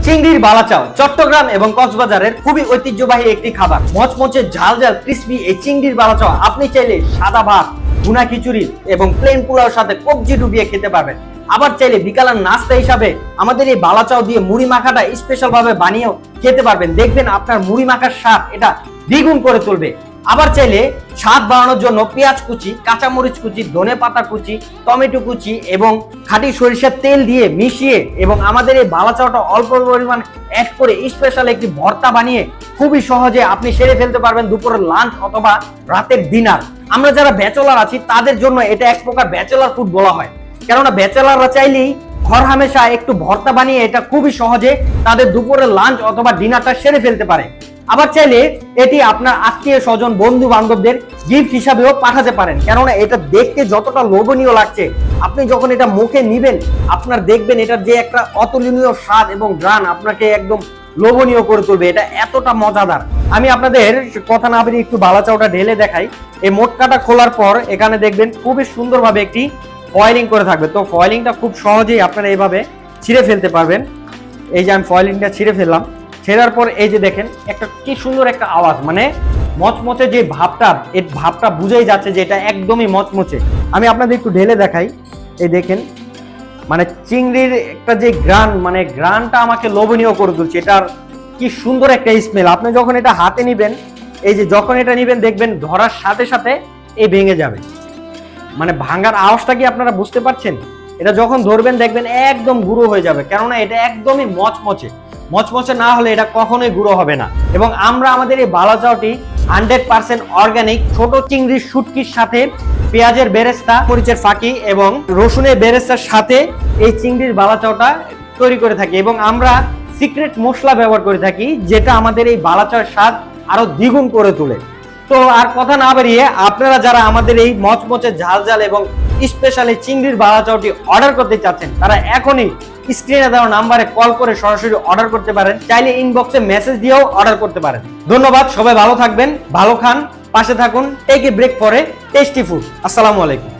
চিংড়ির বালাচাও চট্টগ্রাম এবং কক্সবাজারের খুবই ঐতিহ্যবাহী একটি খাবার। মচমচে ঝাল ঝাল ক্রিসপি এই চিংড়ির বালাচাও আপনি চাইলে সাদা ভাত, ভুনা খিচুড়ি এবং প্লেন পোলাওর সাথে কবজি ডুবিয়ে খেতে পারবেন। আবার চাইলে বিকালের নাস্তা হিসাবে আমাদের এই বালাচাও দিয়ে মুড়ি মাখাটা স্পেশাল ভাবে বানিয়েও খেতে পারবেন। দেখবেন আপনার মুড়ি মাখার স্বাদ এটা দ্বিগুণ করে তুলবে। আবার চাইলে স্বাদ বাড়ানোর জন্য পেঁয়াজ কুচি, কাঁচামরিচ কুচি, ধনেপাতা কুচি, টমেটো কুচি এবং খাঁটি সরিষার তেল দিয়ে মিশিয়ে এবং আমাদের এই বালাচাওটা অল্প পরিমাণ অ্যাড করে স্পেশাল একটি ভর্তা বানিয়ে খুবই সহজে আপনি সেরে ফেলতে পারবেন দুপুরের লাঞ্চ অথবা রাতের ডিনার। আমরা যারা ব্যাচেলার আছি তাদের জন্য এটা এক প্রকার ব্যাচেলার ফুড বলা হয়, কেননা ব্যাচেলাররা চাইলেই ঘর হামেশা একটু ভর্তা বানিয়ে এটা খুবই সহজে তাদের দুপুরের লাঞ্চ অথবা ডিনারটা সেরে ফেলতে পারে। আবার চাইলে এটি আপনার আত্মীয় স্বজন, বন্ধু বান্ধবদের গিফট হিসাবেও পাঠাতে পারেন, কেননা এটা দেখতে যতটা লোভনীয় লাগছে আপনি যখন এটা মুখে নিবেন আপনার দেখবেন এটার যে একটা অতুলনীয় স্বাদ এবং ঘ্রাণ আপনাকে একদম লোভনীয় করে তুলবে। এটা এতটা মজাদার। আমি আপনাদের কথা না বেরিয়ে একটু বালাচাওটা ঢেলে দেখাই। এই মোটকাটা খোলার পর এখানে দেখবেন খুবই সুন্দরভাবে একটি ফয়েলিং করে থাকবে। তো ফয়েলিংটা খুব সহজেই আপনারা এইভাবে ছিঁড়ে ফেলতে পারবেন। এই যে আমি ফয়েলিংটা ছিঁড়ে ফেললাম। ছেড়ার পর এই যে দেখেন একটা কি সুন্দর একটা আওয়াজ, মানে মচমচে যে ভাবটা, এই ভাবটা বুঝেই যাচ্ছে যে এটা একদমই মচমচে। আমি আপনাদের একটু ঢেলে দেখাই। এই দেখেন মানে চিংড়ির একটা যে ঘ্রাণ, মানে ঘ্রাণটা আমাকে লোভনীয় করে তুলছে। এটার কি সুন্দর একটা স্মেল। আপনি যখন এটা হাতে নিবেন, এই যে যখন এটা নিবেন দেখবেন ধরার সাথে সাথে এই ভেঙে যাবে। মানে ভাঙার আওয়াজটা কি আপনারা বুঝতে পারছেন? এটা যখন ধরবেন দেখবেন একদম গুঁড়ো হয়ে যাবে, কেননা এটা একদমই মচমচে। মচমচে না হলে এটা কখনোই গুঁড়ো হবে না। এবং আমরা আমাদের এই বালাচাওটি 100% অর্গানিক ছোট চিংড়ির শুটকির সাথে পেঁয়াজের বেরেস্তা, মরিচের ফাঁকি এবং রসুনের বেরেস্তার সাথে এই চিংড়ির বালাচাওটা তৈরি করে থাকি এবং আমরা সিক্রেট মশলা ব্যবহার করে থাকি, যেটা আমাদের এই বালাচাওর স্বাদ আরো দ্বিগুণ করে তোলে। তো আর কথা না বাড়িয়ে আপনারা যারা আমাদের এই মচমচে ঝাল ঝাল এবং স্পেশালি চিংড়ির বালাচাওটি অর্ডার করতে চাচ্ছেন তারা এখনই স্ক্রিনে দেওয়া নাম্বারে কল করে সরাসরি অর্ডার করতে পারেন। চাইলে ইনবক্সে মেসেজ দিয়েও অর্ডার করতে পারেন। ধন্যবাদ, সবাই ভালো থাকবেন, ভালো খান, পাশে থাকুন। Take a break for a tasty food. আসসালামু আলাইকুম।